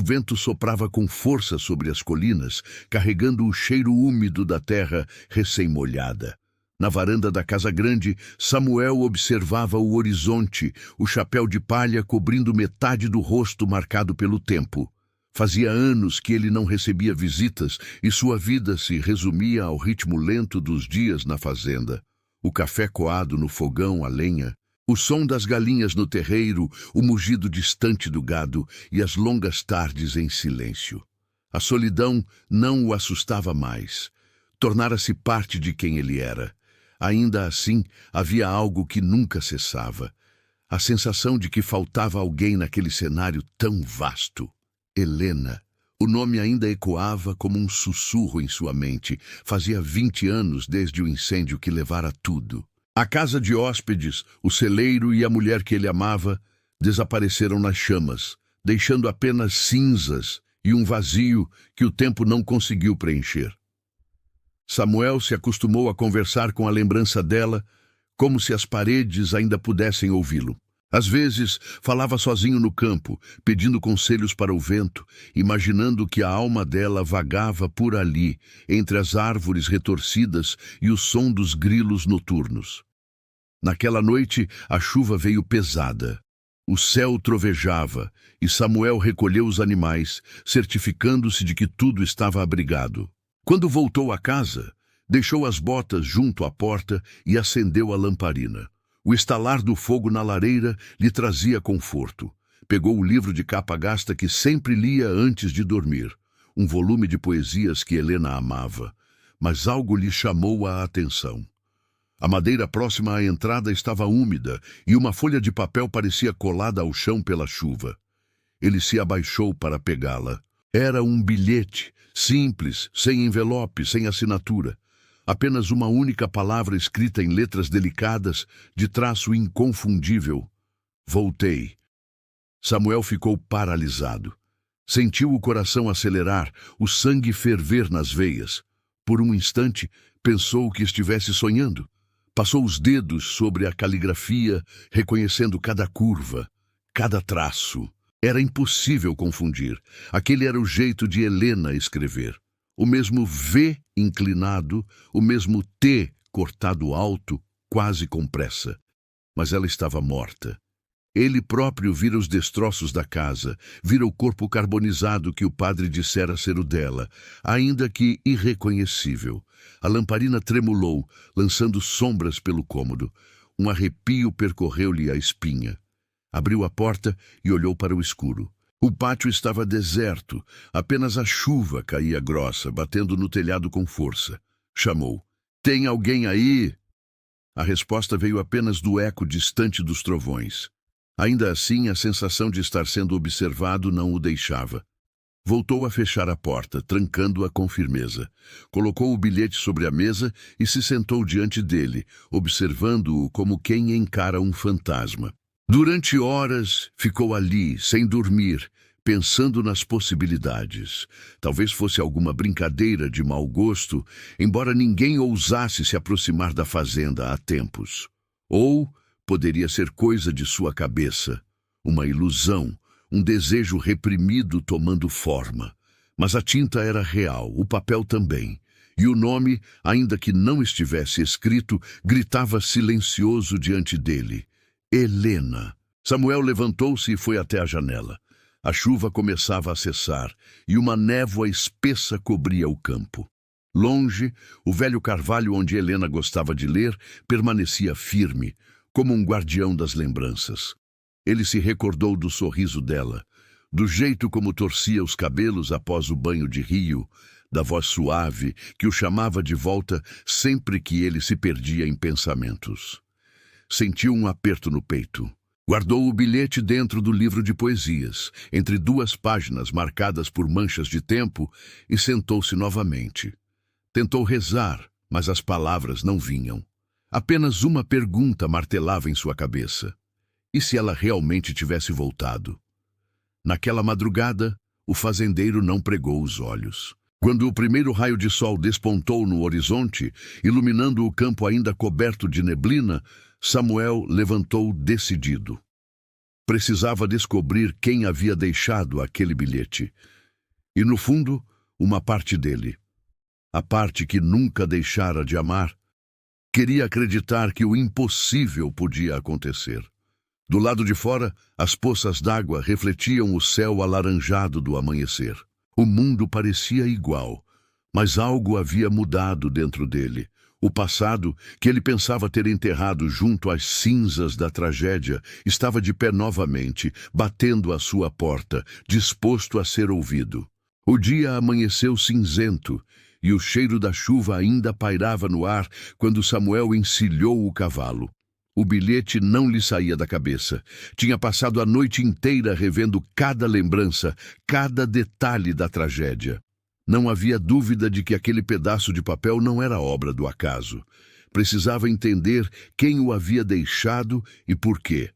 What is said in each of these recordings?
O vento soprava com força sobre as colinas, carregando o cheiro úmido da terra recém-molhada. Na varanda da casa grande, Samuel observava o horizonte, o chapéu de palha cobrindo metade do rosto marcado pelo tempo. Fazia anos que ele não recebia visitas e sua vida se resumia ao ritmo lento dos dias na fazenda. O café coado no fogão a lenha, o som das galinhas no terreiro, o mugido distante do gado e as longas tardes em silêncio. A solidão não o assustava mais. Tornara-se parte de quem ele era. Ainda assim, havia algo que nunca cessava. A sensação de que faltava alguém naquele cenário tão vasto. Helena. O nome ainda ecoava como um sussurro em sua mente. Fazia 20 anos desde o incêndio que levara tudo. A casa de hóspedes, o celeiro e a mulher que ele amava desapareceram nas chamas, deixando apenas cinzas e um vazio que o tempo não conseguiu preencher. Samuel se acostumou a conversar com a lembrança dela, como se as paredes ainda pudessem ouvi-lo. Às vezes, falava sozinho no campo, pedindo conselhos para o vento, imaginando que a alma dela vagava por ali, entre as árvores retorcidas e o som dos grilos noturnos. Naquela noite, a chuva veio pesada. O céu trovejava e Samuel recolheu os animais, certificando-se de que tudo estava abrigado. Quando voltou à casa, deixou as botas junto à porta e acendeu a lamparina. O estalar do fogo na lareira lhe trazia conforto. Pegou o livro de capa gasta que sempre lia antes de dormir, um volume de poesias que Helena amava. Mas algo lhe chamou a atenção. A madeira próxima à entrada estava úmida e uma folha de papel parecia colada ao chão pela chuva. Ele se abaixou para pegá-la. Era um bilhete, simples, sem envelope, sem assinatura. Apenas uma única palavra escrita em letras delicadas, de traço inconfundível. Voltei. Samuel ficou paralisado. Sentiu o coração acelerar, o sangue ferver nas veias. Por um instante, pensou que estivesse sonhando. Passou os dedos sobre a caligrafia, reconhecendo cada curva, cada traço. Era impossível confundir. Aquele era o jeito de Helena escrever. O mesmo V inclinado, o mesmo T cortado alto, quase com pressa. Mas ela estava morta. Ele próprio vira os destroços da casa, vira o corpo carbonizado que o padre dissera ser o dela, ainda que irreconhecível. A lamparina tremulou, lançando sombras pelo cômodo. Um arrepio percorreu-lhe a espinha. Abriu a porta e olhou para o escuro. O pátio estava deserto, apenas a chuva caía grossa, batendo no telhado com força. Chamou. "Tem alguém aí?" A resposta veio apenas do eco distante dos trovões. Ainda assim, a sensação de estar sendo observado não o deixava. Voltou a fechar a porta, trancando-a com firmeza. Colocou o bilhete sobre a mesa e se sentou diante dele, observando-o como quem encara um fantasma. Durante horas, ficou ali, sem dormir, pensando nas possibilidades. Talvez fosse alguma brincadeira de mau gosto, embora ninguém ousasse se aproximar da fazenda há tempos. Ou poderia ser coisa de sua cabeça, uma ilusão, um desejo reprimido tomando forma. Mas a tinta era real, o papel também. E o nome, ainda que não estivesse escrito, gritava silencioso diante dele. Helena. Samuel levantou-se e foi até a janela. A chuva começava a cessar e uma névoa espessa cobria o campo. Longe, o velho carvalho onde Helena gostava de ler permanecia firme, como um guardião das lembranças. Ele se recordou do sorriso dela, do jeito como torcia os cabelos após o banho de rio, da voz suave que o chamava de volta sempre que ele se perdia em pensamentos. Sentiu um aperto no peito. Guardou o bilhete dentro do livro de poesias, entre duas páginas marcadas por manchas de tempo, e sentou-se novamente. Tentou rezar, mas as palavras não vinham. Apenas uma pergunta martelava em sua cabeça. E se ela realmente tivesse voltado? Naquela madrugada, o fazendeiro não pregou os olhos. Quando o primeiro raio de sol despontou no horizonte, iluminando o campo ainda coberto de neblina, Samuel levantou decidido. Precisava descobrir quem havia deixado aquele bilhete. E, no fundo, uma parte dele, a parte que nunca deixara de amar, queria acreditar que o impossível podia acontecer. Do lado de fora, as poças d'água refletiam o céu alaranjado do amanhecer. O mundo parecia igual, mas algo havia mudado dentro dele. O passado, que ele pensava ter enterrado junto às cinzas da tragédia, estava de pé novamente, batendo à sua porta, disposto a ser ouvido. O dia amanheceu cinzento, e o cheiro da chuva ainda pairava no ar quando Samuel encilhou o cavalo. O bilhete não lhe saía da cabeça. Tinha passado a noite inteira revendo cada lembrança, cada detalhe da tragédia. Não havia dúvida de que aquele pedaço de papel não era obra do acaso. Precisava entender quem o havia deixado e por quê.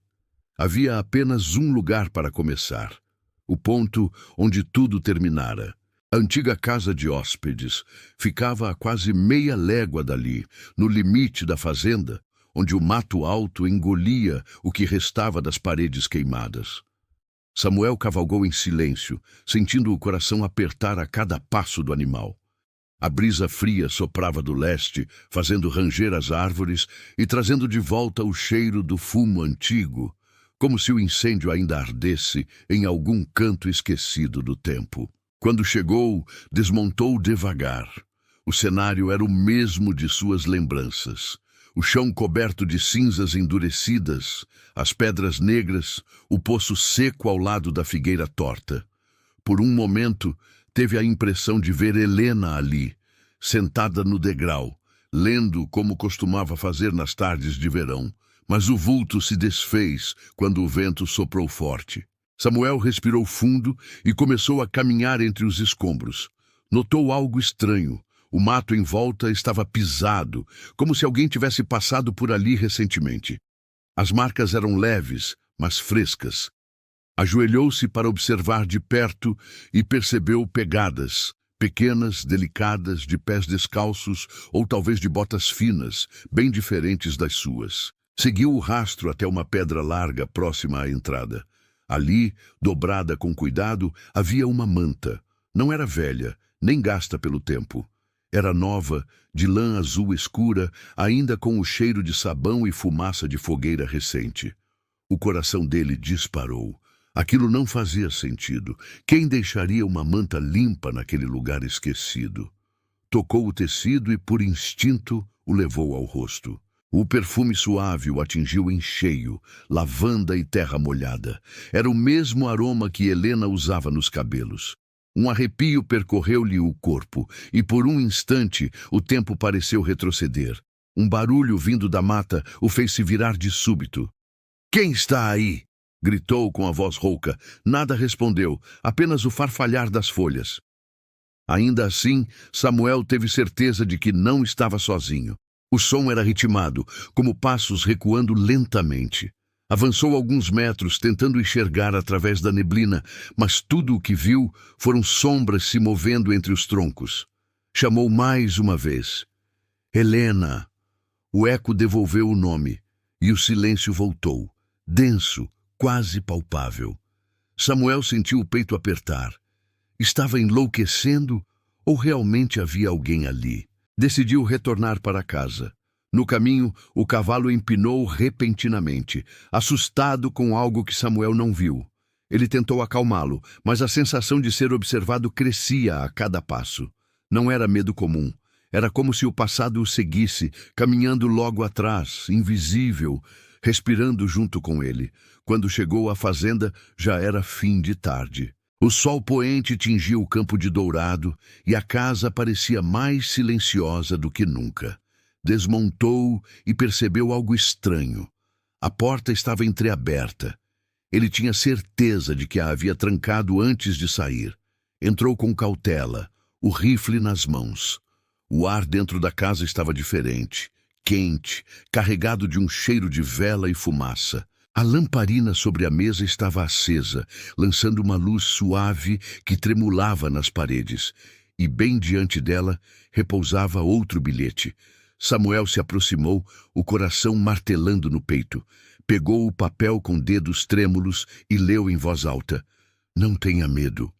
Havia apenas um lugar para começar. O ponto onde tudo terminara. A antiga casa de hóspedes ficava a quase meia légua dali, no limite da fazenda, onde o mato alto engolia o que restava das paredes queimadas. Samuel cavalgou em silêncio, sentindo o coração apertar a cada passo do animal. A brisa fria soprava do leste, fazendo ranger as árvores e trazendo de volta o cheiro do fumo antigo, como se o incêndio ainda ardesse em algum canto esquecido do tempo. Quando chegou, desmontou devagar. O cenário era o mesmo de suas lembranças. O chão coberto de cinzas endurecidas, as pedras negras, o poço seco ao lado da figueira torta. Por um momento, teve a impressão de ver Helena ali, sentada no degrau, lendo como costumava fazer nas tardes de verão. Mas o vulto se desfez quando o vento soprou forte. Samuel respirou fundo e começou a caminhar entre os escombros. Notou algo estranho. O mato em volta estava pisado, como se alguém tivesse passado por ali recentemente. As marcas eram leves, mas frescas. Ajoelhou-se para observar de perto e percebeu pegadas, pequenas, delicadas, de pés descalços ou talvez de botas finas, bem diferentes das suas. Seguiu o rastro até uma pedra larga próxima à entrada. Ali, dobrada com cuidado, havia uma manta. Não era velha, nem gasta pelo tempo. Era nova, de lã azul escura, ainda com o cheiro de sabão e fumaça de fogueira recente. O coração dele disparou. Aquilo não fazia sentido. Quem deixaria uma manta limpa naquele lugar esquecido? Tocou o tecido e, por instinto, o levou ao rosto. O perfume suave o atingiu em cheio, lavanda e terra molhada. Era o mesmo aroma que Helena usava nos cabelos. Um arrepio percorreu-lhe o corpo, e por um instante o tempo pareceu retroceder. Um barulho vindo da mata o fez se virar de súbito. "Quem está aí?" gritou com a voz rouca. Nada respondeu, apenas o farfalhar das folhas. Ainda assim, Samuel teve certeza de que não estava sozinho. O som era ritmado, como passos recuando lentamente. Avançou alguns metros, tentando enxergar através da neblina, mas tudo o que viu foram sombras se movendo entre os troncos. Chamou mais uma vez. "Helena!" O eco devolveu o nome, e o silêncio voltou, denso, quase palpável. Samuel sentiu o peito apertar. Estava enlouquecendo ou realmente havia alguém ali? Decidiu retornar para casa. No caminho, o cavalo empinou repentinamente, assustado com algo que Samuel não viu. Ele tentou acalmá-lo, mas a sensação de ser observado crescia a cada passo. Não era medo comum. Era como se o passado o seguisse, caminhando logo atrás, invisível, respirando junto com ele. Quando chegou à fazenda, já era fim de tarde. O sol poente tingiu o campo de dourado e a casa parecia mais silenciosa do que nunca. Desmontou e percebeu algo estranho. A porta estava entreaberta. Ele tinha certeza de que a havia trancado antes de sair. Entrou com cautela, o rifle nas mãos. O ar dentro da casa estava diferente, quente, carregado de um cheiro de vela e fumaça. A lamparina sobre a mesa estava acesa, lançando uma luz suave que tremulava nas paredes, e bem diante dela repousava outro bilhete. Samuel se aproximou, o coração martelando no peito. Pegou o papel com dedos trêmulos e leu em voz alta: "Não tenha medo."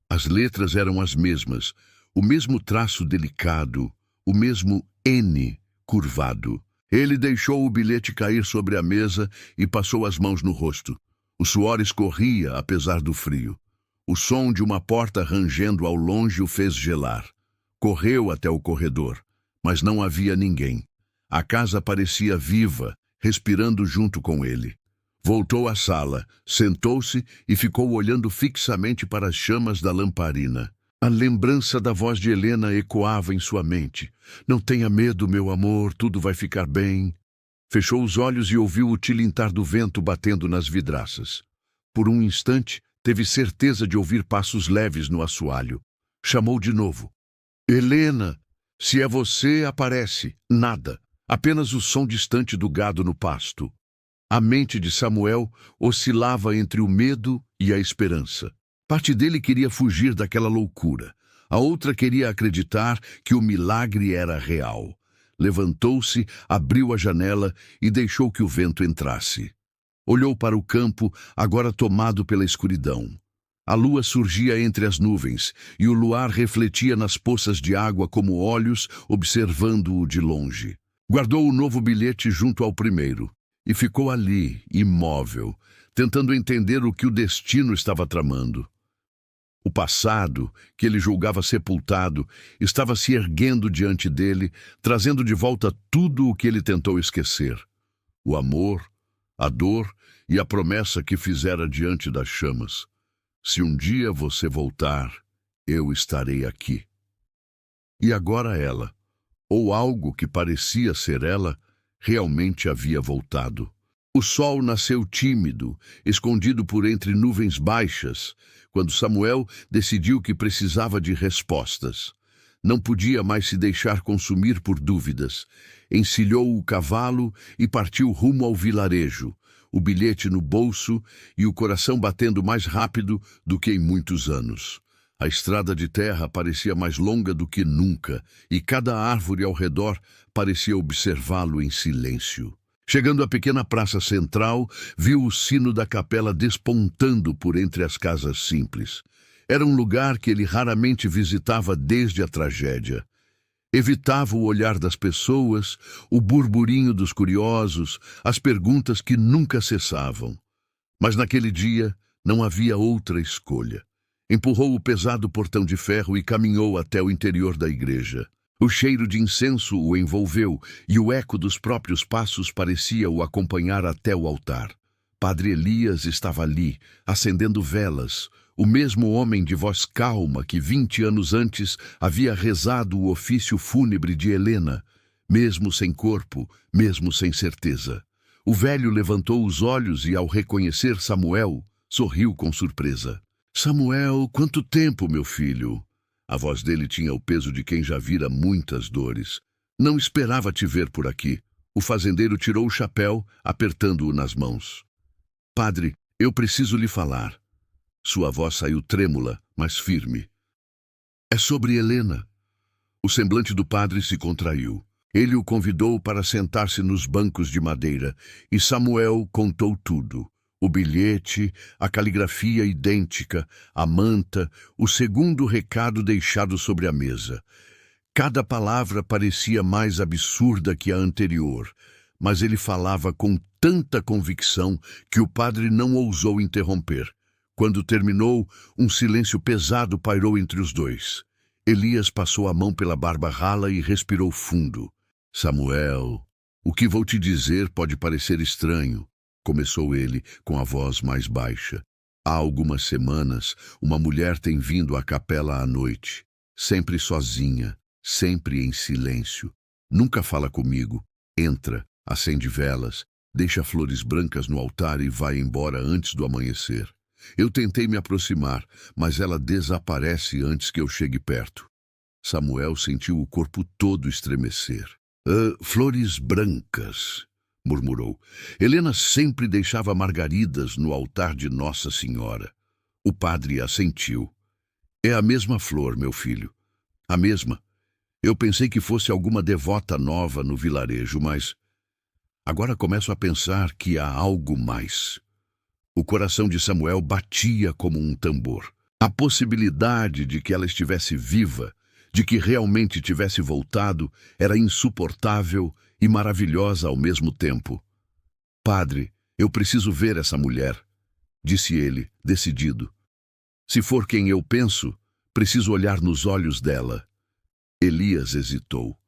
As letras eram as mesmas, o mesmo traço delicado, o mesmo N curvado. Ele deixou o bilhete cair sobre a mesa e passou as mãos no rosto. O suor escorria, apesar do frio. O som de uma porta rangendo ao longe o fez gelar. Correu até o corredor, mas não havia ninguém. A casa parecia viva, respirando junto com ele. Voltou à sala, sentou-se e ficou olhando fixamente para as chamas da lamparina. A lembrança da voz de Helena ecoava em sua mente. "Não tenha medo, meu amor, tudo vai ficar bem." Fechou os olhos e ouviu o tilintar do vento batendo nas vidraças. Por um instante, teve certeza de ouvir passos leves no assoalho. Chamou de novo: "Helena, se é você, aparece." Nada, apenas o som distante do gado no pasto. A mente de Samuel oscilava entre o medo e a esperança. Parte dele queria fugir daquela loucura. A outra queria acreditar que o milagre era real. Levantou-se, abriu a janela e deixou que o vento entrasse. Olhou para o campo, agora tomado pela escuridão. A lua surgia entre as nuvens e o luar refletia nas poças de água como olhos observando-o de longe. Guardou o novo bilhete junto ao primeiro e ficou ali, imóvel, tentando entender o que o destino estava tramando. O passado, que ele julgava sepultado, estava se erguendo diante dele, trazendo de volta tudo o que ele tentou esquecer. O amor, a dor e a promessa que fizera diante das chamas. "Se um dia você voltar, eu estarei aqui." E agora ela, ou algo que parecia ser ela, realmente havia voltado. O sol nasceu tímido, escondido por entre nuvens baixas, quando Samuel decidiu que precisava de respostas. Não podia mais se deixar consumir por dúvidas. Encilhou o cavalo e partiu rumo ao vilarejo, o bilhete no bolso e o coração batendo mais rápido do que em muitos anos. A estrada de terra parecia mais longa do que nunca, e cada árvore ao redor parecia observá-lo em silêncio. Chegando à pequena praça central, viu o sino da capela despontando por entre as casas simples. Era um lugar que ele raramente visitava desde a tragédia. Evitava o olhar das pessoas, o burburinho dos curiosos, as perguntas que nunca cessavam. Mas naquele dia não havia outra escolha. Empurrou o pesado portão de ferro e caminhou até o interior da igreja. O cheiro de incenso o envolveu e o eco dos próprios passos parecia o acompanhar até o altar. Padre Elias estava ali, acendendo velas, o mesmo homem de voz calma que 20 anos antes havia rezado o ofício fúnebre de Helena, mesmo sem corpo, mesmo sem certeza. O velho levantou os olhos e, ao reconhecer Samuel, sorriu com surpresa. "Samuel, quanto tempo, meu filho?" A voz dele tinha o peso de quem já vira muitas dores. "Não esperava te ver por aqui." O fazendeiro tirou o chapéu, apertando-o nas mãos. "Padre, eu preciso lhe falar." Sua voz saiu trêmula, mas firme. "É sobre Helena." O semblante do padre se contraiu. Ele o convidou para sentar-se nos bancos de madeira, e Samuel contou tudo. O bilhete, a caligrafia idêntica, a manta, o segundo recado deixado sobre a mesa. Cada palavra parecia mais absurda que a anterior, mas ele falava com tanta convicção que o padre não ousou interromper. Quando terminou, um silêncio pesado pairou entre os dois. Elias passou a mão pela barba rala e respirou fundo. "Samuel, o que vou te dizer pode parecer estranho", começou ele com a voz mais baixa. "Há algumas semanas, uma mulher tem vindo à capela à noite, sempre sozinha, sempre em silêncio. Nunca fala comigo. Entra, acende velas, deixa flores brancas no altar e vai embora antes do amanhecer. Eu tentei me aproximar, mas ela desaparece antes que eu chegue perto." Samuel sentiu o corpo todo estremecer. Flores brancas", murmurou. "Helena sempre deixava margaridas no altar de Nossa Senhora." O padre assentiu. "É a mesma flor, meu filho. A mesma. Eu pensei que fosse alguma devota nova no vilarejo, mas Agora começo a pensar que há algo mais. O coração de Samuel batia como um tambor. A possibilidade de que ela estivesse viva, de que realmente tivesse voltado, era insuportável e maravilhosa ao mesmo tempo. Padre, eu preciso ver essa mulher, disse ele, decidido. Se for quem eu penso, preciso olhar nos olhos dela. Elias hesitou.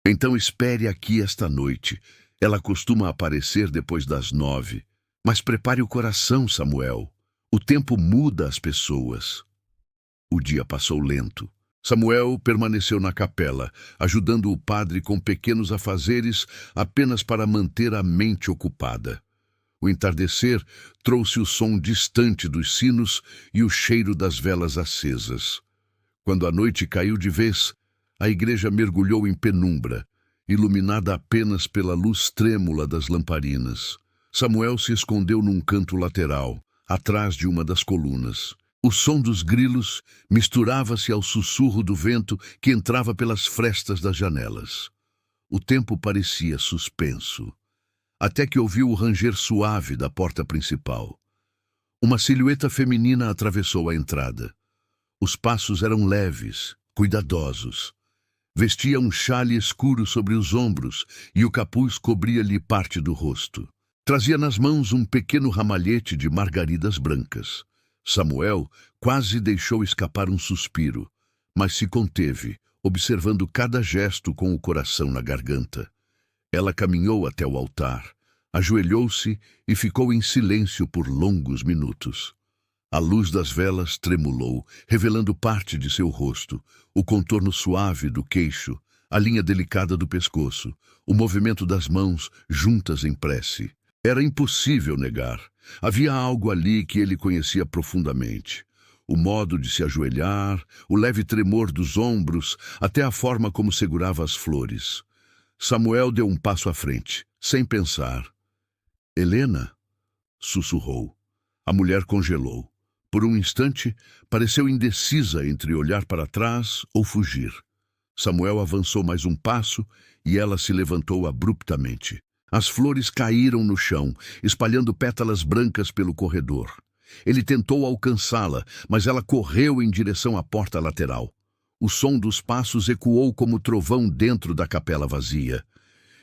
Então espere aqui esta noite. Ela costuma aparecer depois das 9. Mas prepare o coração, Samuel. O tempo muda as pessoas. O dia passou lento. Samuel permaneceu na capela, ajudando o padre com pequenos afazeres apenas para manter a mente ocupada. O entardecer trouxe o som distante dos sinos e o cheiro das velas acesas. Quando a noite caiu de vez, a igreja mergulhou em penumbra, iluminada apenas pela luz trêmula das lamparinas. Samuel se escondeu num canto lateral, atrás de uma das colunas. O som dos grilos misturava-se ao sussurro do vento que entrava pelas frestas das janelas. O tempo parecia suspenso, até que ouviu o ranger suave da porta principal. Uma silhueta feminina atravessou a entrada. Os passos eram leves, cuidadosos. Vestia um xale escuro sobre os ombros e o capuz cobria-lhe parte do rosto. Trazia nas mãos um pequeno ramalhete de margaridas brancas. Samuel quase deixou escapar um suspiro, mas se conteve, observando cada gesto com o coração na garganta. Ela caminhou até o altar, ajoelhou-se e ficou em silêncio por longos minutos. A luz das velas tremulou, revelando parte de seu rosto, o contorno suave do queixo, a linha delicada do pescoço, o movimento das mãos juntas em prece. Era impossível negar. Havia algo ali que ele conhecia profundamente. O modo de se ajoelhar, o leve tremor dos ombros, até a forma como segurava as flores. Samuel deu um passo à frente, sem pensar. Helena? Sussurrou. A mulher congelou. Por um instante, pareceu indecisa entre olhar para trás ou fugir. Samuel avançou mais um passo e ela se levantou abruptamente. As flores caíram no chão, espalhando pétalas brancas pelo corredor. Ele tentou alcançá-la, mas ela correu em direção à porta lateral. O som dos passos ecoou como trovão dentro da capela vazia.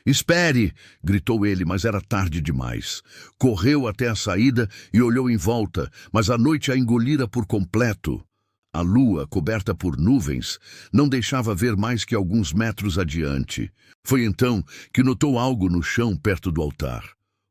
«Espere!» gritou ele, mas era tarde demais. Correu até a saída e olhou em volta, mas a noite a engolira por completo. A lua, coberta por nuvens, não deixava ver mais que alguns metros adiante. Foi então que notou algo no chão perto do altar.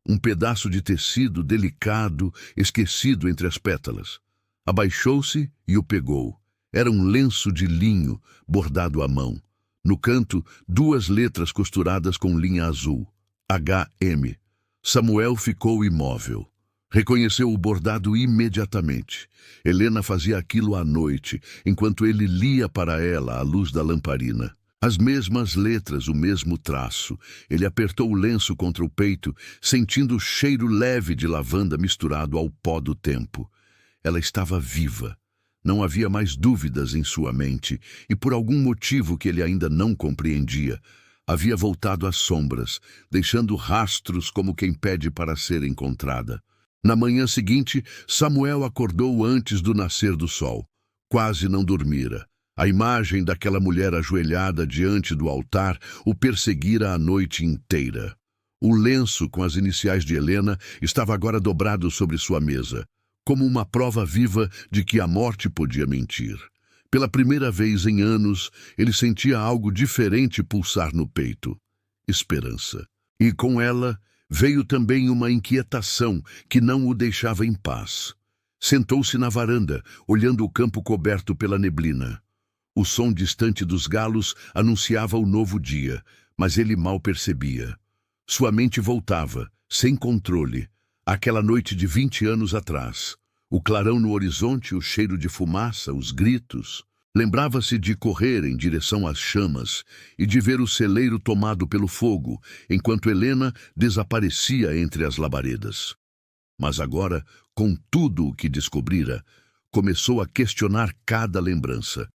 Um pedaço de tecido delicado, esquecido entre as pétalas. Abaixou-se e o pegou. Era um lenço de linho, bordado à mão. No canto, 2 letras costuradas com linha azul. HM. Samuel ficou imóvel. Reconheceu o bordado imediatamente. Helena fazia aquilo à noite, enquanto ele lia para ela à luz da lamparina. As mesmas letras, o mesmo traço. Ele apertou o lenço contra o peito, sentindo o cheiro leve de lavanda misturado ao pó do tempo. Ela estava viva. Não havia mais dúvidas em sua mente, e por algum motivo que ele ainda não compreendia, havia voltado às sombras, deixando rastros como quem pede para ser encontrada. Na manhã seguinte, Samuel acordou antes do nascer do sol. Quase não dormira. A imagem daquela mulher ajoelhada diante do altar o perseguira a noite inteira. O lenço com as iniciais de Helena estava agora dobrado sobre sua mesa, como uma prova viva de que a morte podia mentir. Pela primeira vez em anos, ele sentia algo diferente pulsar no peito. Esperança. E com ela veio também uma inquietação que não o deixava em paz. Sentou-se na varanda, olhando o campo coberto pela neblina. O som distante dos galos anunciava o novo dia, mas ele mal percebia. Sua mente voltava, sem controle, àquela noite de 20 anos atrás. O clarão no horizonte, o cheiro de fumaça, os gritos. Lembrava-se de correr em direção às chamas e de ver o celeiro tomado pelo fogo, enquanto Helena desaparecia entre as labaredas. Mas agora, com tudo o que descobrira, começou a questionar cada lembrança.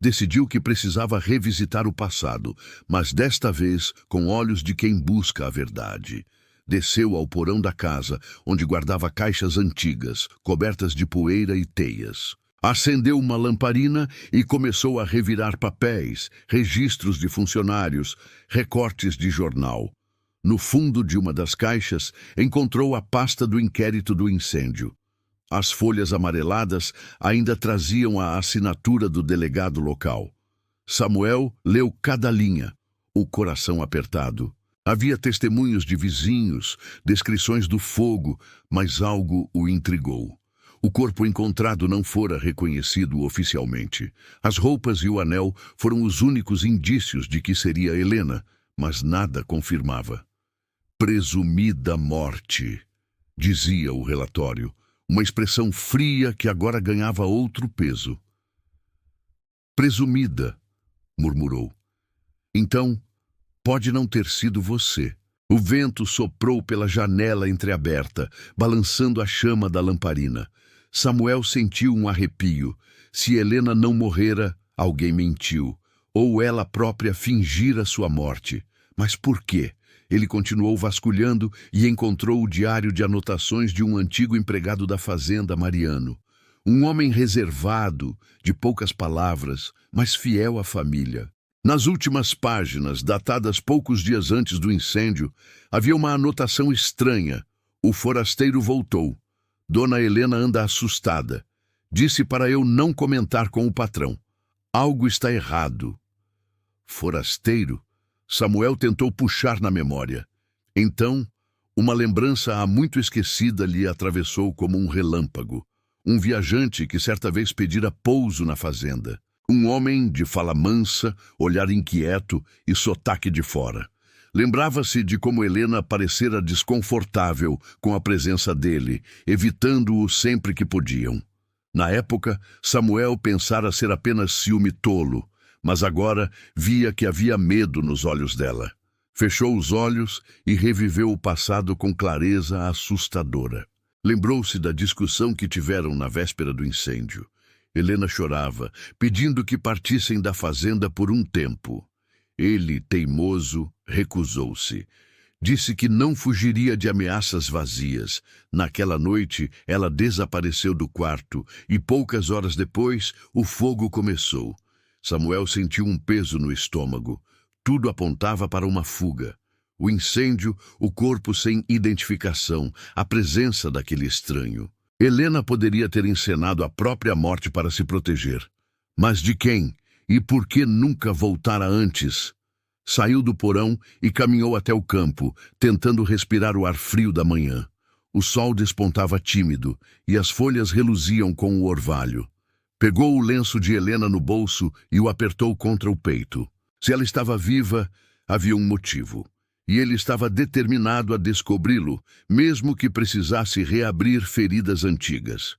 Decidiu que precisava revisitar o passado, mas desta vez com olhos de quem busca a verdade. Desceu ao porão da casa, onde guardava caixas antigas, cobertas de poeira e teias. Acendeu uma lamparina e começou a revirar papéis, registros de funcionários, recortes de jornal. No fundo de uma das caixas, encontrou a pasta do inquérito do incêndio. As folhas amareladas ainda traziam a assinatura do delegado local. Samuel leu cada linha, o coração apertado. Havia testemunhos de vizinhos, descrições do fogo, mas algo o intrigou. O corpo encontrado não fora reconhecido oficialmente. As roupas e o anel foram os únicos indícios de que seria Helena, mas nada confirmava. Presumida morte, dizia o relatório, uma expressão fria que agora ganhava outro peso. Presumida, murmurou. Então, pode não ter sido você. O vento soprou pela janela entreaberta, balançando a chama da lamparina. Samuel sentiu um arrepio. Se Helena não morrera, alguém mentiu. Ou ela própria fingira sua morte. Mas por quê? Ele continuou vasculhando e encontrou o diário de anotações de um antigo empregado da fazenda, Mariano. Um homem reservado, de poucas palavras, mas fiel à família. Nas últimas páginas, datadas poucos dias antes do incêndio, havia uma anotação estranha. O forasteiro voltou. Dona Helena anda assustada. Disse para eu não comentar com o patrão. Algo está errado. Forasteiro? Samuel tentou puxar na memória. Então, uma lembrança há muito esquecida lhe atravessou como um relâmpago. Um viajante que certa vez pedira pouso na fazenda. Um homem de fala mansa, olhar inquieto e sotaque de fora. Lembrava-se de como Helena parecera desconfortável com a presença dele, evitando-o sempre que podiam. Na época, Samuel pensara ser apenas ciúme tolo, mas agora via que havia medo nos olhos dela. Fechou os olhos e reviveu o passado com clareza assustadora. Lembrou-se da discussão que tiveram na véspera do incêndio. Helena chorava, pedindo que partissem da fazenda por um tempo. Ele, teimoso, recusou-se. Disse que não fugiria de ameaças vazias. Naquela noite, ela desapareceu do quarto e poucas horas depois, o fogo começou. Samuel sentiu um peso no estômago. Tudo apontava para uma fuga. O incêndio, o corpo sem identificação, a presença daquele estranho. Helena poderia ter encenado a própria morte para se proteger. Mas de quem? E por que nunca voltara antes? Saiu do porão e caminhou até o campo, tentando respirar o ar frio da manhã. O sol despontava tímido e as folhas reluziam com o orvalho. Pegou o lenço de Helena no bolso e o apertou contra o peito. Se ela estava viva, havia um motivo. E ele estava determinado a descobri-lo, mesmo que precisasse reabrir feridas antigas.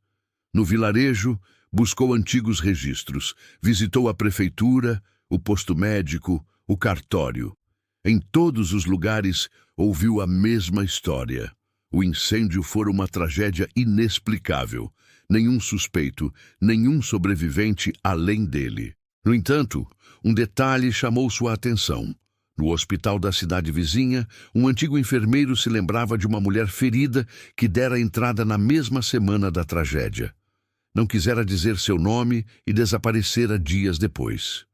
No vilarejo, buscou antigos registros, visitou a prefeitura, o posto médico, o cartório. Em todos os lugares, ouviu a mesma história. O incêndio fora uma tragédia inexplicável. Nenhum suspeito, nenhum sobrevivente além dele. No entanto, um detalhe chamou sua atenção. No hospital da cidade vizinha, um antigo enfermeiro se lembrava de uma mulher ferida que dera entrada na mesma semana da tragédia. Não quisera dizer seu nome e desaparecera dias depois.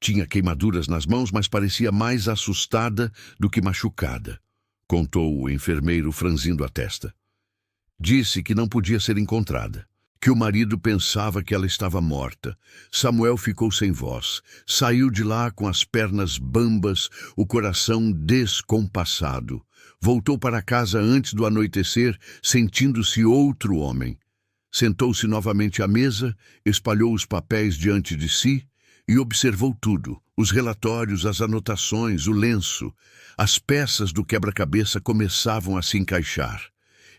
Tinha queimaduras nas mãos, mas parecia mais assustada do que machucada, contou o enfermeiro franzindo a testa. Disse que não podia ser encontrada, que o marido pensava que ela estava morta. Samuel ficou sem voz. Saiu de lá com as pernas bambas, o coração descompassado. Voltou para casa antes do anoitecer, sentindo-se outro homem. Sentou-se novamente à mesa, espalhou os papéis diante de si e observou tudo. Os relatórios, as anotações, o lenço. As peças do quebra-cabeça começavam a se encaixar.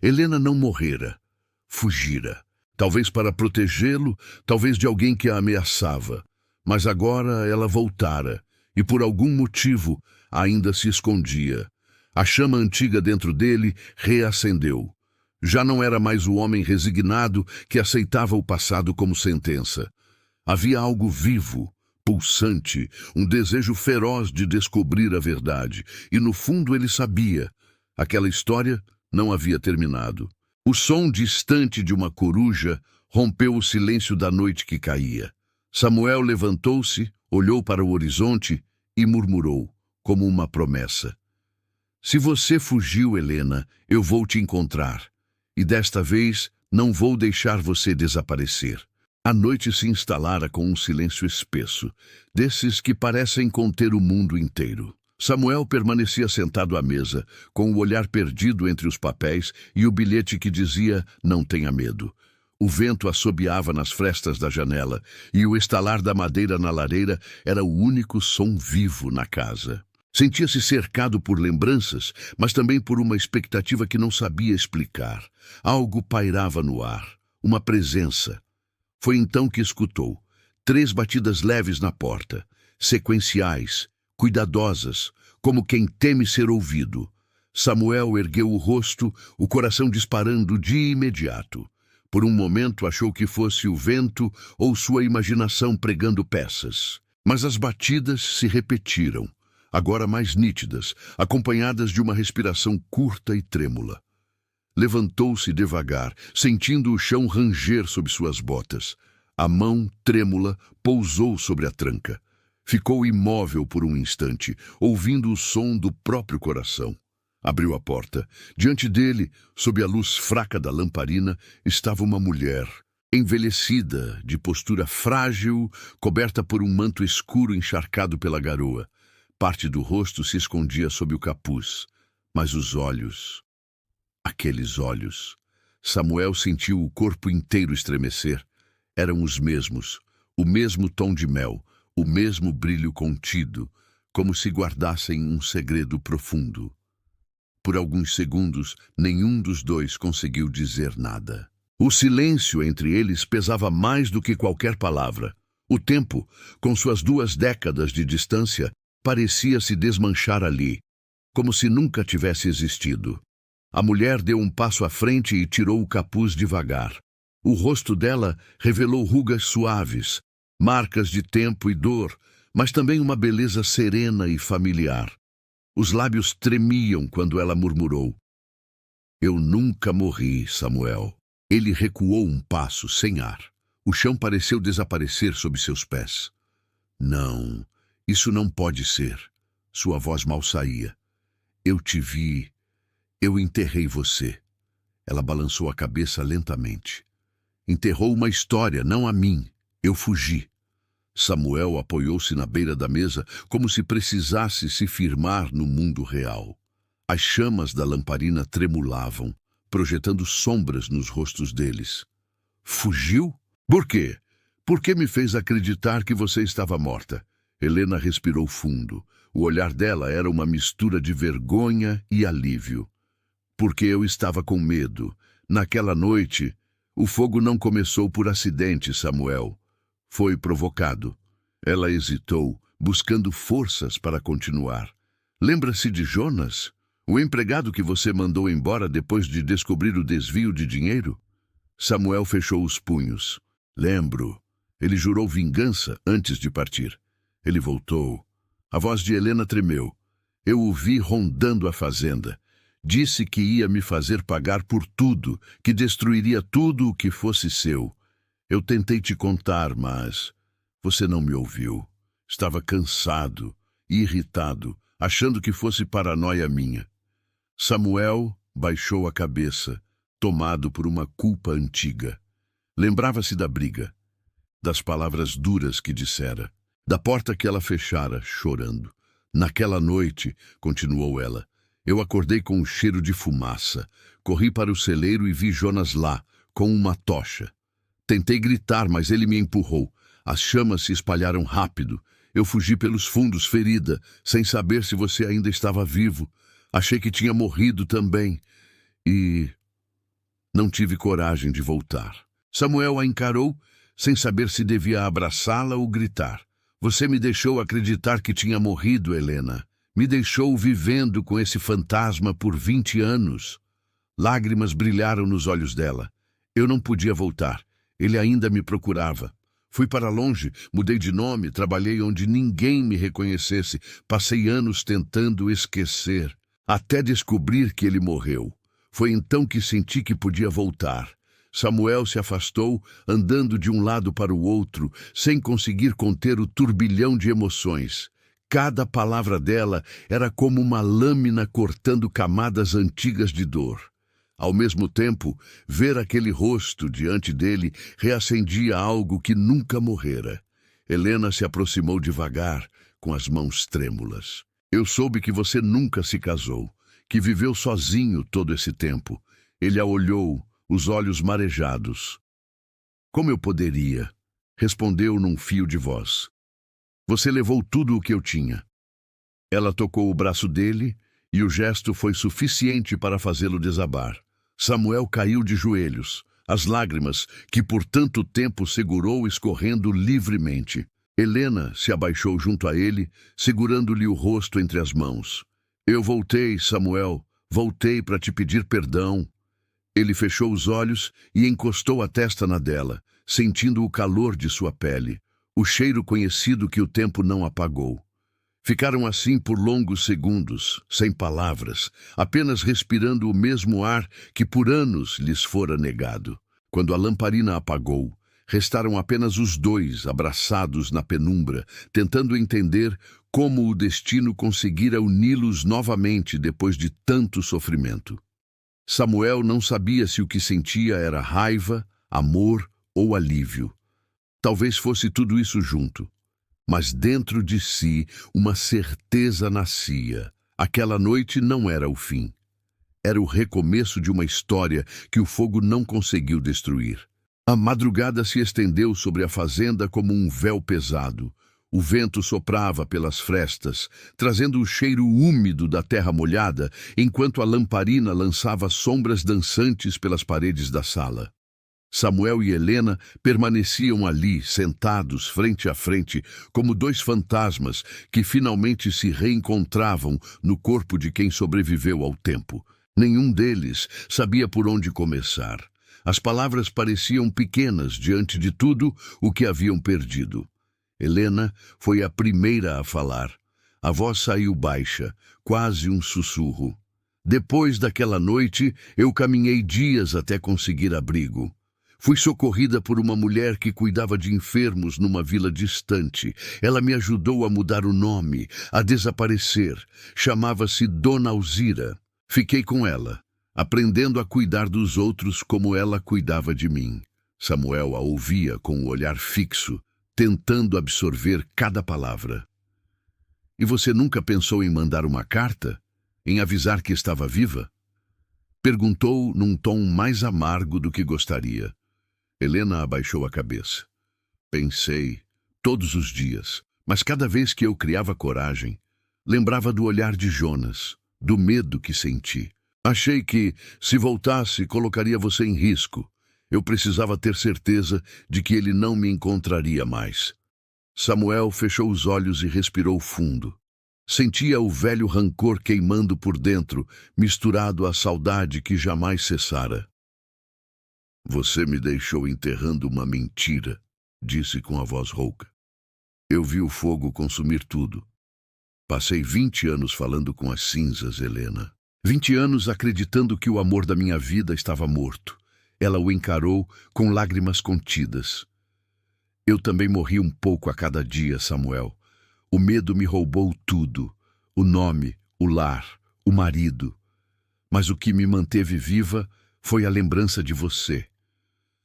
Helena não morrera, fugira. Talvez para protegê-lo, talvez de alguém que a ameaçava. Mas agora ela voltara, e por algum motivo ainda se escondia. A chama antiga dentro dele reacendeu. Já não era mais o homem resignado que aceitava o passado como sentença. Havia algo vivo, pulsante, um desejo feroz de descobrir a verdade. E no fundo ele sabia. Aquela história não havia terminado. O som distante de uma coruja rompeu o silêncio da noite que caía. Samuel levantou-se, olhou para o horizonte e murmurou, como uma promessa: "Se você fugiu, Helena, eu vou te encontrar. E desta vez não vou deixar você desaparecer." A noite se instalara com um silêncio espesso, desses que parecem conter o mundo inteiro. Samuel permanecia sentado à mesa, com o olhar perdido entre os papéis e o bilhete que dizia "Não tenha medo." O vento assobiava nas frestas da janela e o estalar da madeira na lareira era o único som vivo na casa. Sentia-se cercado por lembranças, mas também por uma expectativa que não sabia explicar. Algo pairava no ar, uma presença. Foi então que escutou 3 batidas leves na porta, sequenciais, cuidadosas, como quem teme ser ouvido. Samuel ergueu o rosto, o coração disparando de imediato. Por um momento achou que fosse o vento ou sua imaginação pregando peças. Mas as batidas se repetiram, agora mais nítidas, acompanhadas de uma respiração curta e trêmula. Levantou-se devagar, sentindo o chão ranger sob suas botas. A mão, trêmula, pousou sobre a tranca. Ficou imóvel por um instante, ouvindo o som do próprio coração. Abriu a porta. Diante dele, sob a luz fraca da lamparina, estava uma mulher, envelhecida, de postura frágil, coberta por um manto escuro encharcado pela garoa. Parte do rosto se escondia sob o capuz, mas os olhos... Aqueles olhos. Samuel sentiu o corpo inteiro estremecer. Eram os mesmos, o mesmo tom de mel, o mesmo brilho contido, como se guardassem um segredo profundo. Por alguns segundos, nenhum dos dois conseguiu dizer nada. O silêncio entre eles pesava mais do que qualquer palavra. O tempo, com suas 2 décadas de distância, parecia se desmanchar ali, como se nunca tivesse existido. A mulher deu um passo à frente e tirou o capuz devagar. O rosto dela revelou rugas suaves, marcas de tempo e dor, mas também uma beleza serena e familiar. Os lábios tremiam quando ela murmurou: "Eu nunca morri, Samuel." Ele recuou um passo, sem ar. O chão pareceu desaparecer sob seus pés. "Não, isso não pode ser." Sua voz mal saía. "Eu te vi. Eu enterrei você." Ela balançou a cabeça lentamente. "Enterrou uma história, não a mim. Eu fugi." Samuel apoiou-se na beira da mesa, como se precisasse se firmar no mundo real. As chamas da lamparina tremulavam, projetando sombras nos rostos deles. "Fugiu? Por quê? Por que me fez acreditar que você estava morta?" Helena respirou fundo. O olhar dela era uma mistura de vergonha e alívio. "Porque eu estava com medo. Naquela noite, o fogo não começou por acidente, Samuel. Foi provocado." Ela hesitou, buscando forças para continuar. "Lembra-se de Jonas? O empregado que você mandou embora depois de descobrir o desvio de dinheiro?" Samuel fechou os punhos. "Lembro. Ele jurou vingança antes de partir." Ele voltou. A voz de Helena tremeu. "Eu o vi rondando a fazenda. Disse que ia me fazer pagar por tudo, que destruiria tudo o que fosse seu. Eu tentei te contar, mas você não me ouviu. Estava cansado e irritado, achando que fosse paranoia minha." Samuel baixou a cabeça, tomado por uma culpa antiga. Lembrava-se da briga, das palavras duras que dissera, da porta que ela fechara, chorando. "Naquela noite", continuou ela, "eu acordei com um cheiro de fumaça. Corri para o celeiro e vi Jonas lá, com uma tocha. Tentei gritar, mas ele me empurrou. As chamas se espalharam rápido. Eu fugi pelos fundos, ferida, sem saber se você ainda estava vivo. Achei que tinha morrido também. E não tive coragem de voltar." Samuel a encarou, sem saber se devia abraçá-la ou gritar. "Você me deixou acreditar que tinha morrido, Helena. Me deixou vivendo com esse fantasma por 20 anos. Lágrimas brilharam nos olhos dela. Eu não podia voltar. Ele ainda me procurava. Fui para longe, mudei de nome, trabalhei onde ninguém me reconhecesse. Passei anos tentando esquecer. até descobrir que ele morreu. Foi então que senti que podia voltar. Samuel se afastou, andando de um lado para o outro, sem conseguir conter o turbilhão de emoções. Cada palavra dela era como uma lâmina cortando camadas antigas de dor. Ao mesmo tempo, ver aquele rosto diante dele reacendia algo que nunca morrera. Helena se aproximou devagar, com as mãos trêmulas. Eu soube que você nunca se casou, que viveu sozinho todo esse tempo. Ele a olhou, os olhos marejados. Como eu poderia? Respondeu num fio de voz. Você levou tudo o que eu tinha. Ela tocou o braço dele e o gesto foi suficiente para fazê-lo desabar. Samuel caiu de joelhos, as lágrimas que por tanto tempo segurou escorrendo livremente. Helena se abaixou junto a ele, segurando-lhe o rosto entre as mãos. Eu voltei, Samuel, voltei para te pedir perdão. Ele fechou os olhos e encostou a testa na dela, sentindo o calor de sua pele, o cheiro conhecido que o tempo não apagou. Ficaram assim por longos segundos, sem palavras, apenas respirando o mesmo ar que por anos lhes fora negado. Quando a lamparina apagou, restaram apenas os dois abraçados na penumbra, tentando entender como o destino conseguira uni-los novamente depois de tanto sofrimento. Samuel não sabia se o que sentia era raiva, amor ou alívio. Talvez fosse tudo isso junto. Mas dentro de si uma certeza nascia. Aquela noite não era o fim. Era o recomeço de uma história que o fogo não conseguiu destruir. A madrugada se estendeu sobre a fazenda como um véu pesado. O vento soprava pelas frestas, trazendo o cheiro úmido da terra molhada, enquanto a lamparina lançava sombras dançantes pelas paredes da sala. Samuel e Helena permaneciam ali, sentados frente a frente, como dois fantasmas que finalmente se reencontravam no corpo de quem sobreviveu ao tempo. Nenhum deles sabia por onde começar. As palavras pareciam pequenas diante de tudo o que haviam perdido. Helena foi a primeira a falar. A voz saiu baixa, quase um sussurro. Depois daquela noite, eu caminhei dias até conseguir abrigo. Fui socorrida por uma mulher que cuidava de enfermos numa vila distante. Ela me ajudou a mudar o nome, a desaparecer. Chamava-se Dona Alzira. Fiquei com ela, aprendendo a cuidar dos outros como ela cuidava de mim. Samuel a ouvia com o olhar fixo, tentando absorver cada palavra. E você nunca pensou em mandar uma carta? Em avisar que estava viva? Perguntou num tom mais amargo do que gostaria. Helena abaixou a cabeça. Pensei, todos os dias, mas cada vez que eu criava coragem, lembrava do olhar de Jonas, do medo que senti. Achei que, se voltasse, colocaria você em risco. Eu precisava ter certeza de que ele não me encontraria mais. Samuel fechou os olhos e respirou fundo. Sentia o velho rancor queimando por dentro, misturado à saudade que jamais cessara. Você me deixou enterrando uma mentira, disse com a voz rouca. Eu vi o fogo consumir tudo. Passei 20 anos falando com as cinzas, Helena. 20 anos acreditando que o amor da minha vida estava morto. Ela o encarou com lágrimas contidas. Eu também morri um pouco a cada dia, Samuel. O medo me roubou tudo. O nome, o lar, o marido. Mas o que me manteve viva foi a lembrança de você.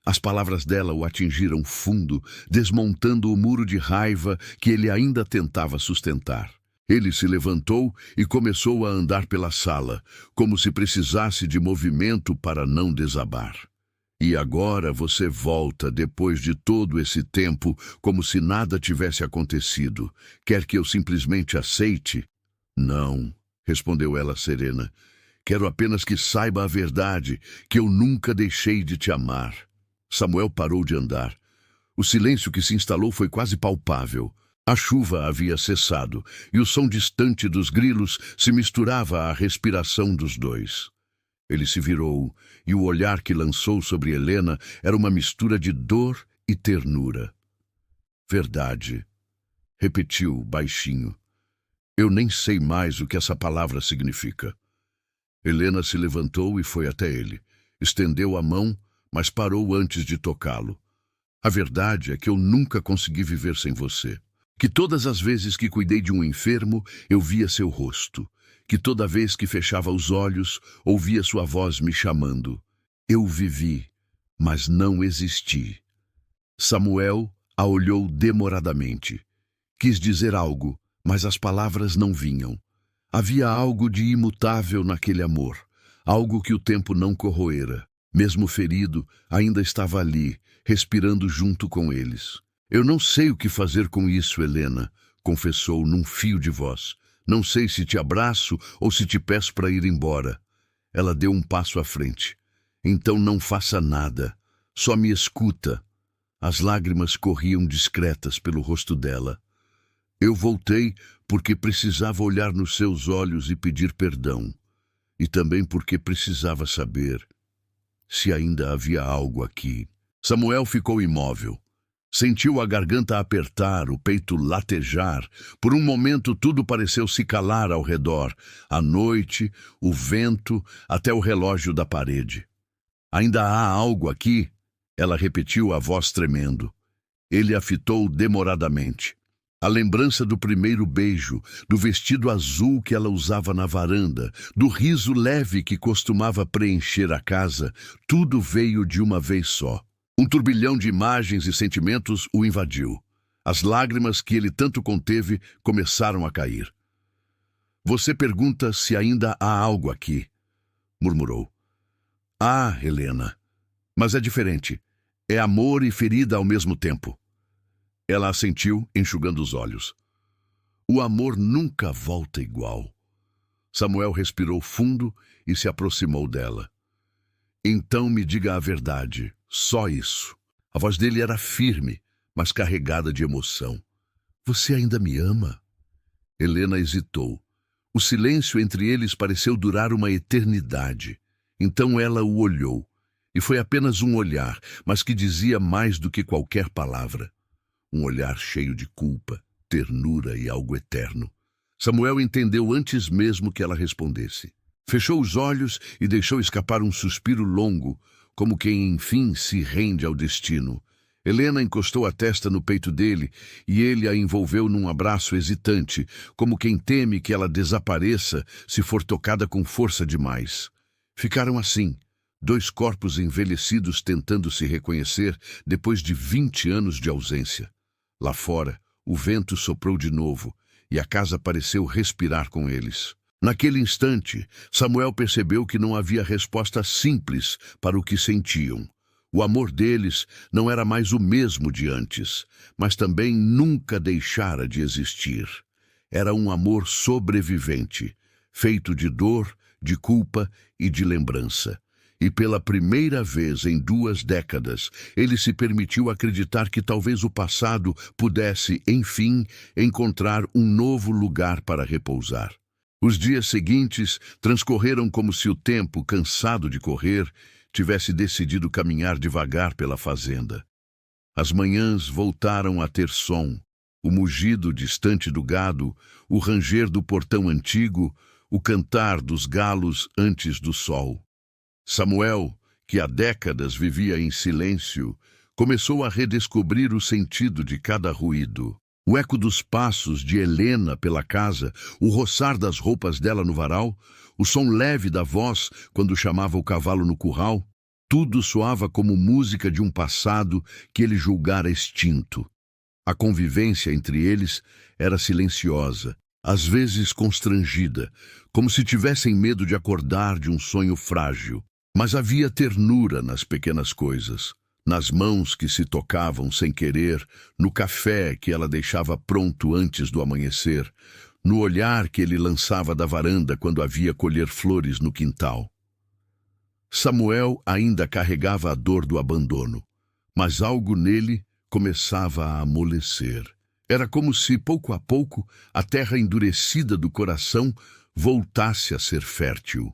As palavras dela o atingiram fundo, desmontando o muro de raiva que ele ainda tentava sustentar. Ele se levantou e começou a andar pela sala, como se precisasse de movimento para não desabar. E agora você volta depois de todo esse tempo, como se nada tivesse acontecido. Quer que eu simplesmente aceite? Não, respondeu ela serena. Quero apenas que saiba a verdade, que eu nunca deixei de te amar. Samuel parou de andar. O silêncio que se instalou foi quase palpável. A chuva havia cessado, e o som distante dos grilos se misturava à respiração dos dois. Ele se virou, e o olhar que lançou sobre Helena era uma mistura de dor e ternura. Verdade, repetiu baixinho. Eu nem sei mais o que essa palavra significa. Helena se levantou e foi até ele. Estendeu a mão, mas parou antes de tocá-lo. A verdade é que eu nunca consegui viver sem você. Que todas as vezes que cuidei de um enfermo, eu via seu rosto. Que toda vez que fechava os olhos, ouvia sua voz me chamando. Eu vivi, mas não existi. Samuel a olhou demoradamente. Quis dizer algo, mas as palavras não vinham. Havia algo de imutável naquele amor, algo que o tempo não corroera. Mesmo ferido, ainda estava ali, respirando junto com eles. Eu não sei o que fazer com isso, Helena, confessou num fio de voz. Não sei se te abraço ou se te peço para ir embora. Ela deu um passo à frente. Então não faça nada, só me escuta. As lágrimas corriam discretas pelo rosto dela. Eu voltei porque precisava olhar nos seus olhos e pedir perdão. E também porque precisava saber se ainda havia algo aqui. Samuel ficou imóvel. Sentiu a garganta apertar, o peito latejar. Por um momento tudo pareceu se calar ao redor. A noite, o vento, até o relógio da parede. Ainda há algo aqui? Ela repetiu, a voz tremendo. Ele a fitou demoradamente. A lembrança do primeiro beijo, do vestido azul que ela usava na varanda, do riso leve que costumava preencher a casa, tudo veio de uma vez só. Um turbilhão de imagens e sentimentos o invadiu. As lágrimas que ele tanto conteve começaram a cair. Você pergunta se ainda há algo aqui, murmurou. Ah, Helena, mas é diferente. É amor e ferida ao mesmo tempo. Ela assentiu, enxugando os olhos. O amor nunca volta igual. Samuel respirou fundo e se aproximou dela. Então me diga a verdade, só isso. A voz dele era firme, mas carregada de emoção. Você ainda me ama? Helena hesitou. O silêncio entre eles pareceu durar uma eternidade. Então ela o olhou. E foi apenas um olhar, mas que dizia mais do que qualquer palavra. Um olhar cheio de culpa, ternura e algo eterno. Samuel entendeu antes mesmo que ela respondesse. Fechou os olhos e deixou escapar um suspiro longo, como quem enfim se rende ao destino. Helena encostou a testa no peito dele e ele a envolveu num abraço hesitante, como quem teme que ela desapareça se for tocada com força demais. Ficaram assim, dois corpos envelhecidos tentando se reconhecer depois de 20 anos de ausência. Lá fora, o vento soprou de novo e a casa pareceu respirar com eles. Naquele instante, Samuel percebeu que não havia resposta simples para o que sentiam. O amor deles não era mais o mesmo de antes, mas também nunca deixara de existir. Era um amor sobrevivente, feito de dor, de culpa e de lembrança. E pela primeira vez em 2 décadas, ele se permitiu acreditar que talvez o passado pudesse, enfim, encontrar um novo lugar para repousar. Os dias seguintes transcorreram como se o tempo, cansado de correr, tivesse decidido caminhar devagar pela fazenda. As manhãs voltaram a ter som, o mugido distante do gado, o ranger do portão antigo, o cantar dos galos antes do sol. Samuel, que há décadas vivia em silêncio, começou a redescobrir o sentido de cada ruído. O eco dos passos de Helena pela casa, o roçar das roupas dela no varal, o som leve da voz quando chamava o cavalo no curral, tudo soava como música de um passado que ele julgara extinto. A convivência entre eles era silenciosa, às vezes constrangida, como se tivessem medo de acordar de um sonho frágil. Mas havia ternura nas pequenas coisas, nas mãos que se tocavam sem querer, no café que ela deixava pronto antes do amanhecer, no olhar que ele lançava da varanda quando havia colher flores no quintal. Samuel ainda carregava a dor do abandono, mas algo nele começava a amolecer. Era como se, pouco a pouco, a terra endurecida do coração voltasse a ser fértil.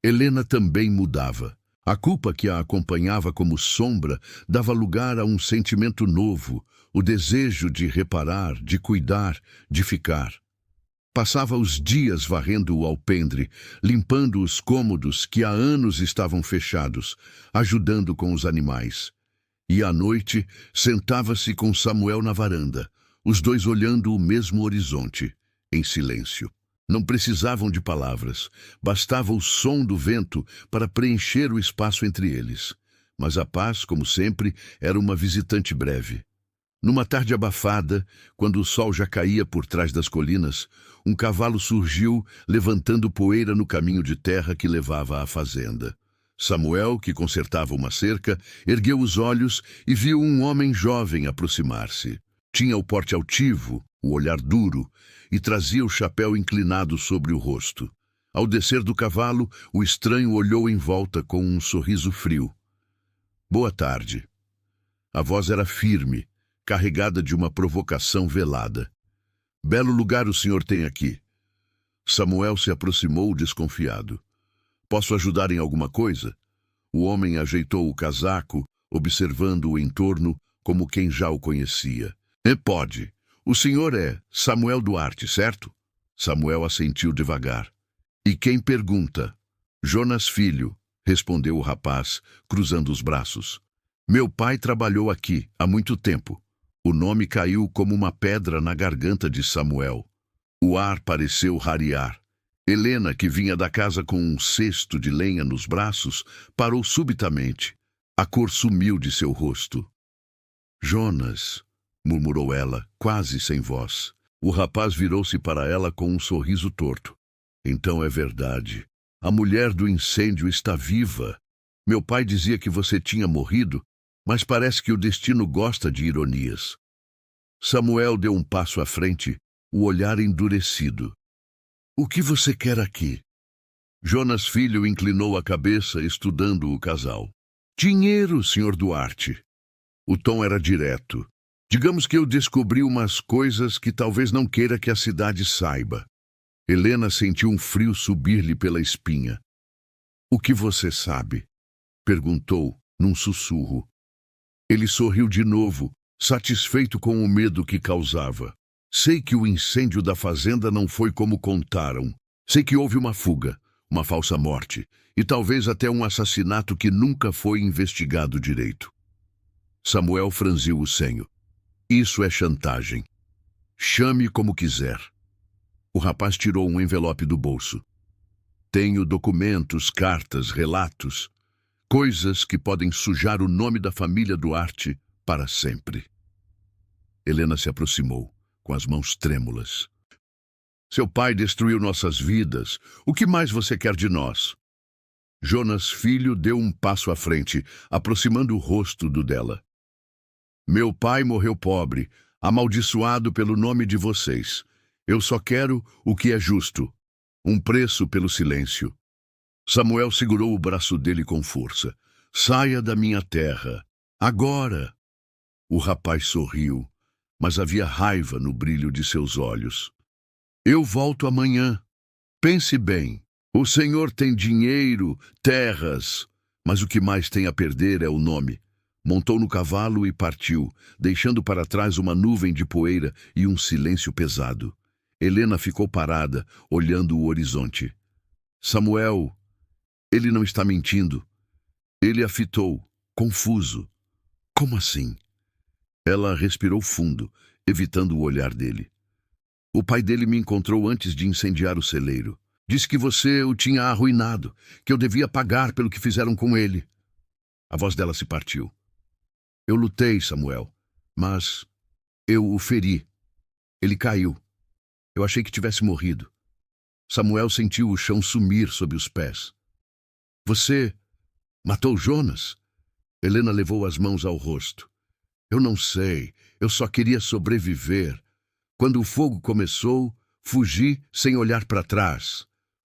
Helena também mudava. A culpa que a acompanhava como sombra dava lugar a um sentimento novo, o desejo de reparar, de cuidar, de ficar. Passava os dias varrendo o alpendre, limpando os cômodos que há anos estavam fechados, ajudando com os animais. E à noite, sentava-se com Samuel na varanda, os dois olhando o mesmo horizonte, em silêncio. Não precisavam de palavras, bastava o som do vento para preencher o espaço entre eles. Mas a paz, como sempre, era uma visitante breve. Numa tarde abafada, quando o sol já caía por trás das colinas, um cavalo surgiu, levantando poeira no caminho de terra que levava à fazenda. Samuel, que consertava uma cerca, ergueu os olhos e viu um homem jovem aproximar-se. Tinha o porte altivo, o olhar duro, e trazia o chapéu inclinado sobre o rosto. Ao descer do cavalo, o estranho olhou em volta com um sorriso frio. Boa tarde. A voz era firme, carregada de uma provocação velada. Belo lugar o senhor tem aqui. Samuel se aproximou desconfiado. Posso ajudar em alguma coisa? O homem ajeitou o casaco, observando o entorno como quem já o conhecia. Pode. O senhor é Samuel Duarte, certo? Samuel assentiu devagar. E quem pergunta? Jonas Filho, respondeu o rapaz, cruzando os braços. Meu pai trabalhou aqui há muito tempo. O nome caiu como uma pedra na garganta de Samuel. O ar pareceu rarear. Helena, que vinha da casa com um cesto de lenha nos braços, parou subitamente. A cor sumiu de seu rosto. Jonas, murmurou ela, quase sem voz. O rapaz virou-se para ela com um sorriso torto. Então é verdade. A mulher do incêndio está viva. Meu pai dizia que você tinha morrido, mas parece que o destino gosta de ironias. Samuel deu um passo à frente, o olhar endurecido. O que você quer aqui? Jonas Filho inclinou a cabeça, estudando o casal. Dinheiro, Sr. Duarte. O tom era direto. Digamos que eu descobri umas coisas que talvez não queira que a cidade saiba. Helena sentiu um frio subir-lhe pela espinha. O que você sabe? Perguntou, num sussurro. Ele sorriu de novo, satisfeito com o medo que causava. Sei que o incêndio da fazenda não foi como contaram. Sei que houve uma fuga, uma falsa morte, e talvez até um assassinato que nunca foi investigado direito. Samuel franziu o senho. Isso é chantagem. Chame como quiser. O rapaz tirou um envelope do bolso. Tenho documentos, cartas, relatos, coisas que podem sujar o nome da família Duarte para sempre. Helena se aproximou, com as mãos trêmulas. Seu pai destruiu nossas vidas. O que mais você quer de nós? Jonas Filho deu um passo à frente, aproximando o rosto do dela. Meu pai morreu pobre, amaldiçoado pelo nome de vocês. Eu só quero o que é justo. Um preço pelo silêncio. Samuel segurou o braço dele com força. Saia da minha terra. Agora! O rapaz sorriu, mas havia raiva no brilho de seus olhos. Eu volto amanhã. Pense bem. O senhor tem dinheiro, terras, mas o que mais tem a perder é o nome. Montou no cavalo e partiu, deixando para trás uma nuvem de poeira e um silêncio pesado. Helena ficou parada, olhando o horizonte. Samuel, ele não está mentindo. Ele a fitou, confuso. Como assim? Ela respirou fundo, evitando o olhar dele. O pai dele me encontrou antes de incendiar o celeiro. Disse que você o tinha arruinado, que eu devia pagar pelo que fizeram com ele. A voz dela se partiu. Eu lutei, Samuel, mas eu o feri. Ele caiu. Eu achei que tivesse morrido. Samuel sentiu o chão sumir sob os pés. Você matou Jonas? Helena levou as mãos ao rosto. Eu não sei, eu só queria sobreviver. Quando o fogo começou, fugi sem olhar para trás.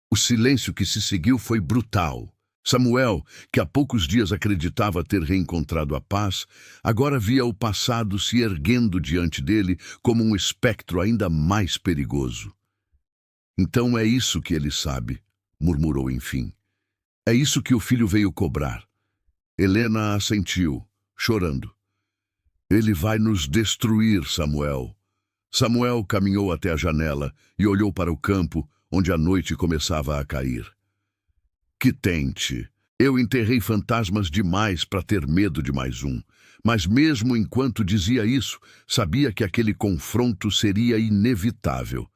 O silêncio que se seguiu foi brutal. Samuel, que há poucos dias acreditava ter reencontrado a paz, agora via o passado se erguendo diante dele como um espectro ainda mais perigoso. Então é isso que ele sabe, murmurou enfim. É isso que o filho veio cobrar. Helena assentiu, chorando. Ele vai nos destruir, Samuel. Samuel caminhou até a janela e olhou para o campo, onde a noite começava a cair. Que tente! Eu enterrei fantasmas demais para ter medo de mais um. Mas mesmo enquanto dizia isso, sabia que aquele confronto seria inevitável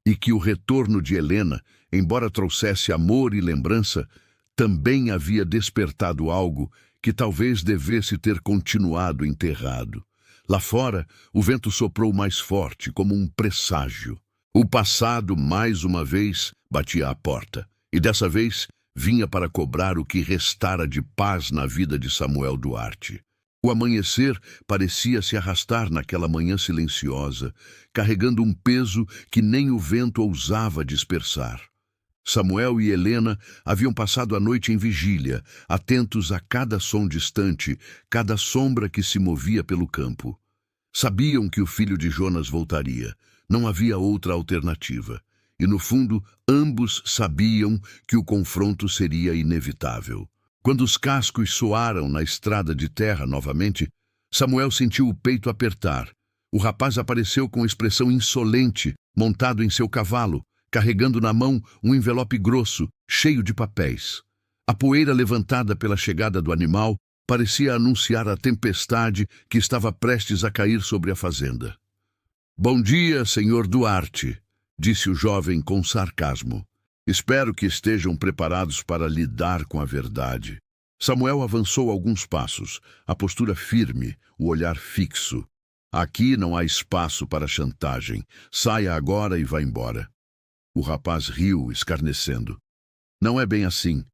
e que o retorno de Helena, embora trouxesse amor e lembrança, também havia despertado algo que talvez devesse ter continuado enterrado. Lá fora, o vento soprou mais forte, como um presságio. O passado, mais uma vez, batia à porta, e dessa vez vinha para cobrar o que restara de paz na vida de Samuel Duarte. O amanhecer parecia se arrastar naquela manhã silenciosa, carregando um peso que nem o vento ousava dispersar. Samuel e Helena haviam passado a noite em vigília, atentos a cada som distante, cada sombra que se movia pelo campo. Sabiam que o filho de Jonas voltaria. Não havia outra alternativa. E, no fundo, ambos sabiam que o confronto seria inevitável. Quando os cascos soaram na estrada de terra novamente, Samuel sentiu o peito apertar. O rapaz apareceu com expressão insolente, montado em seu cavalo, carregando na mão um envelope grosso, cheio de papéis. A poeira levantada pela chegada do animal parecia anunciar a tempestade que estava prestes a cair sobre a fazenda. "Bom dia, senhor Duarte", disse o jovem com sarcasmo. "Espero que estejam preparados para lidar com a verdade." Samuel avançou alguns passos, a postura firme, o olhar fixo. "Aqui não há espaço para chantagem. Saia agora e vá embora." O rapaz riu, escarnecendo. "Não é bem assim.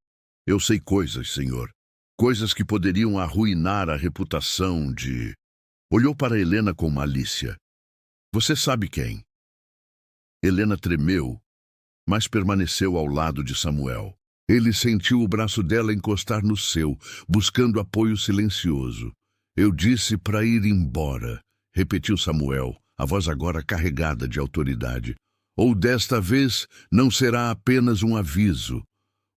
Eu sei coisas, senhor. Coisas que poderiam arruinar a reputação de..." Olhou para Helena com malícia. "Você sabe quem?" Helena tremeu, mas permaneceu ao lado de Samuel. Ele sentiu o braço dela encostar no seu, buscando apoio silencioso. "Eu disse para ir embora", repetiu Samuel, a voz agora carregada de autoridade. "Ou desta vez não será apenas um aviso."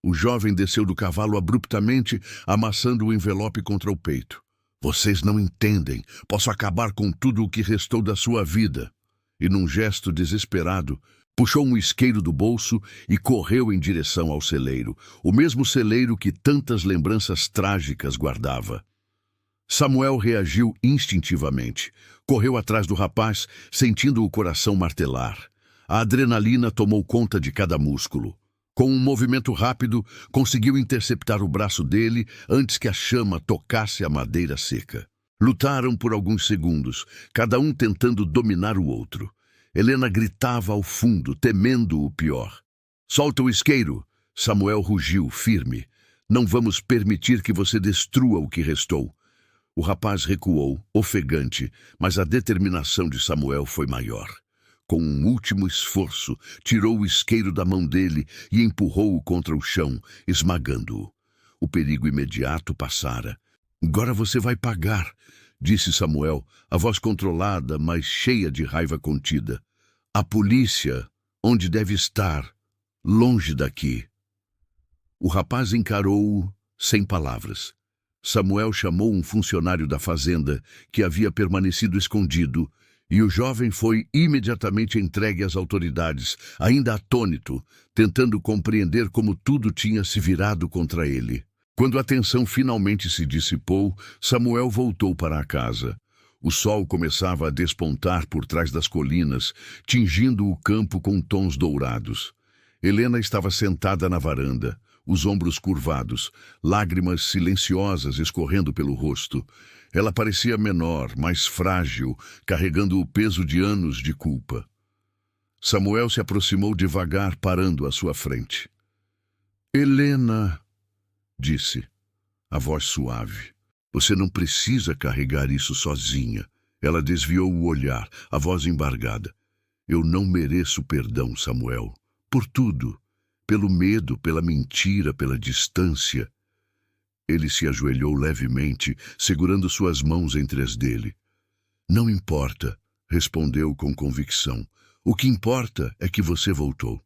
O jovem desceu do cavalo abruptamente, amassando o envelope contra o peito. "Vocês não entendem. Posso acabar com tudo o que restou da sua vida." E num gesto desesperado, puxou um isqueiro do bolso e correu em direção ao celeiro, o mesmo celeiro que tantas lembranças trágicas guardava. Samuel reagiu instintivamente. Correu atrás do rapaz, sentindo o coração martelar. A adrenalina tomou conta de cada músculo. Com um movimento rápido, conseguiu interceptar o braço dele antes que a chama tocasse a madeira seca. Lutaram por alguns segundos, cada um tentando dominar o outro. Helena gritava ao fundo, temendo o pior. "Solta o isqueiro!" Samuel rugiu, firme. "Não vamos permitir que você destrua o que restou." O rapaz recuou, ofegante, mas a determinação de Samuel foi maior. Com um último esforço, tirou o isqueiro da mão dele e empurrou-o contra o chão, esmagando-o. O perigo imediato passara. "Agora você vai pagar", disse Samuel, a voz controlada, mas cheia de raiva contida. "A polícia, onde deve estar, longe daqui." O rapaz encarou-o sem palavras. Samuel chamou um funcionário da fazenda que havia permanecido escondido, e o jovem foi imediatamente entregue às autoridades, ainda atônito, tentando compreender como tudo tinha se virado contra ele. Quando a tensão finalmente se dissipou, Samuel voltou para a casa. O sol começava a despontar por trás das colinas, tingindo o campo com tons dourados. Helena estava sentada na varanda, os ombros curvados, lágrimas silenciosas escorrendo pelo rosto. Ela parecia menor, mais frágil, carregando o peso de anos de culpa. Samuel se aproximou devagar, parando à sua frente. "Helena", disse, a voz suave. "Você não precisa carregar isso sozinha." Ela desviou o olhar, a voz embargada. "Eu não mereço perdão, Samuel. Por tudo. Pelo medo, pela mentira, pela distância." Ele se ajoelhou levemente, segurando suas mãos entre as dele. "Não importa", respondeu com convicção. "O que importa é que você voltou."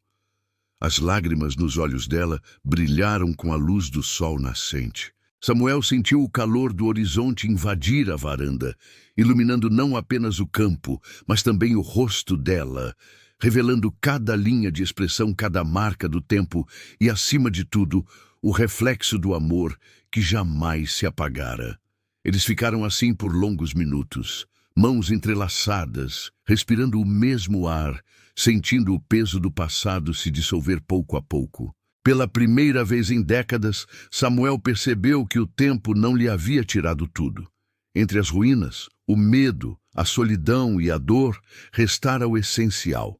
As lágrimas nos olhos dela brilharam com a luz do sol nascente. Samuel sentiu o calor do horizonte invadir a varanda, iluminando não apenas o campo, mas também o rosto dela, revelando cada linha de expressão, cada marca do tempo e, acima de tudo, o reflexo do amor que jamais se apagara. Eles ficaram assim por longos minutos, mãos entrelaçadas, respirando o mesmo ar, sentindo o peso do passado se dissolver pouco a pouco. Pela primeira vez em décadas, Samuel percebeu que o tempo não lhe havia tirado tudo. Entre as ruínas, o medo, a solidão e a dor, restara o essencial,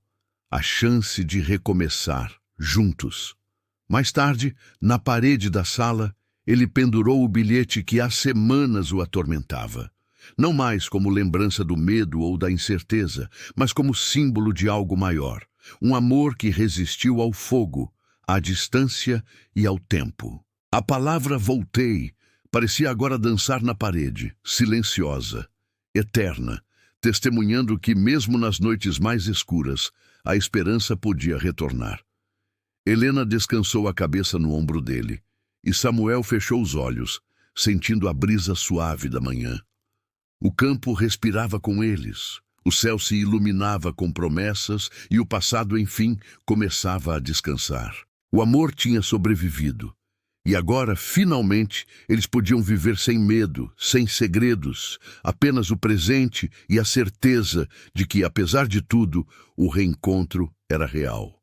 a chance de recomeçar, juntos. Mais tarde, na parede da sala, ele pendurou o bilhete que há semanas o atormentava. Não mais como lembrança do medo ou da incerteza, mas como símbolo de algo maior. Um amor que resistiu ao fogo, à distância e ao tempo. A palavra voltei parecia agora dançar na parede, silenciosa, eterna, testemunhando que mesmo nas noites mais escuras, a esperança podia retornar. Helena descansou a cabeça no ombro dele, e Samuel fechou os olhos, sentindo a brisa suave da manhã. O campo respirava com eles, o céu se iluminava com promessas e o passado, enfim, começava a descansar. O amor tinha sobrevivido, e agora, finalmente, eles podiam viver sem medo, sem segredos, apenas o presente e a certeza de que, apesar de tudo, o reencontro era real.